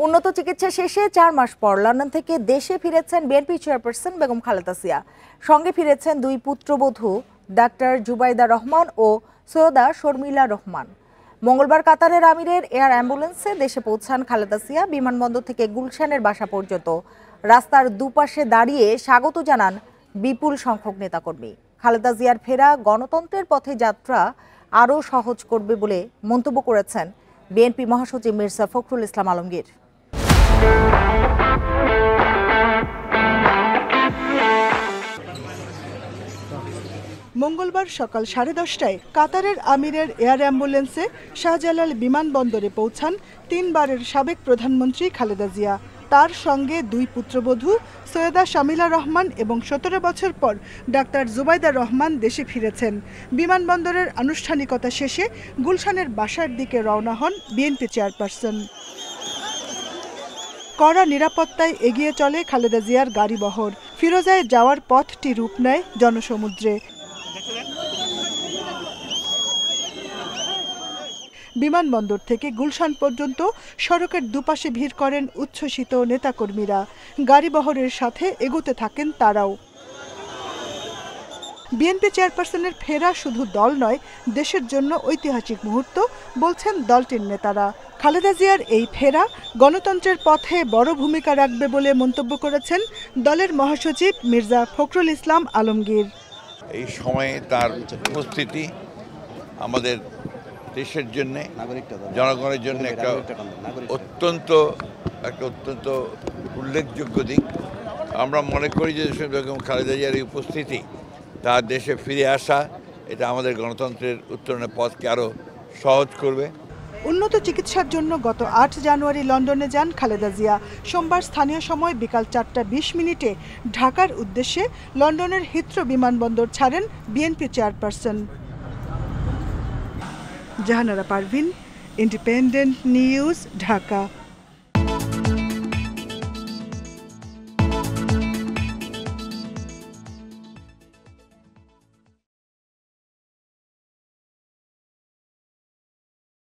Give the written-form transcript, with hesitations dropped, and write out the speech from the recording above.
উন্নত চিকিৎসা শেষে 4 মাস পর লন্ডন থেকে দেশে ফিরেছেন বিএনপি চেয়ারপারসন বেগম খালেদা জিয়া। সঙ্গে ফিরেছেন দুই পুত্রবধূ ডাক্তার জুবাইদা রহমান ও সৈয়দা শর্মিলা রহমান। মঙ্গলবার কাতারের আমিরের এয়ার অ্যাম্বুলেন্সে দেশে পৌঁছান খালেদা জিয়া। বিমানবন্দর থেকে গুলশানের বাসা পর্যন্ত রাস্তার দুপাশে দাঁড়িয়ে স্বাগত জানান বিপুল সংখ্যক নেতাকর্মী। খালেদা জিয়ার ফেরা গণতন্ত্রের পথে যাত্রা আরও সহজ করবে বলে মন্তব্য করেছেন বিএনপি মহাসচিব মির্জা ফখরুল ইসলাম আলমগীর। মঙ্গলবার সকাল 10:30টায় কাতারের আমিরের এয়ার অ্যাম্বুলেন্সে শাহজালাল বিমানবন্দরে পৌঁছান 3 বারের সাবেক প্রধানমন্ত্রী খালেদা জিয়া। তার সঙ্গে দুই পুত্রবধূ সৈয়দা শামিলা রহমান এবং 17 বছর পর ডাক্তার জুবাইদা রহমান দেশে ফিরেছেন। বিমানবন্দরের আনুষ্ঠানিকতা শেষে গুলশানের বাসার দিকে রওনা হন বিএনপি চেয়ারপারসন। কড়া নিরাপত্তায় এগিয়ে চলে খালেদা জিয়ার গাড়িবহর। ফিরোজায় যাওয়ার পথটি রূপ নেয় জনসমুদ্রে। বিমানবন্দর থেকে গুলশান পর্যন্ত সড়কের দুপাশে ভিড় করেন উচ্ছ্বসিত নেতাকর্মীরা। গাড়িবহরের সাথে এগোতে থাকেন তারাও। বিএনপি চেয়ারপারসনের ফেরা শুধু দল নয়, দেশের জন্য ঐতিহাসিক মুহূর্ত বলছেন দলটির নেতারা। খালেদা জিয়ার এই ফেরা গণতন্ত্রের পথে বড় ভূমিকা রাখবে বলে মন্তব্য করেছেন দলের মহাসচিব মির্জা ফখরুল ইসলাম আলমগীর। এই সময়ে তার উপস্থিতি আমাদের দেশের জন্য, জনগণের জন্য একটা অত্যন্ত উল্লেখযোগ্য দিক। আমরা মনে করি যে বেগম খালেদা জিয়ার এই উপস্থিতি, তার দেশে ফিরে আসা, এটা আমাদের গণতন্ত্রের উত্তরণের পথকে আরও সহজ করবে। উন্নত চিকিৎসার জন্য গত 8 জানুয়ারি লন্ডনে যান খালেদা জিয়া। সোমবার স্থানীয় সময় বিকাল 4:20 ঢাকার উদ্দেশ্যে লন্ডনের হিথ্রো বিমানবন্দর ছাড়েন BNP chairperson. Jahanara Parvin, independent news, Dhaka.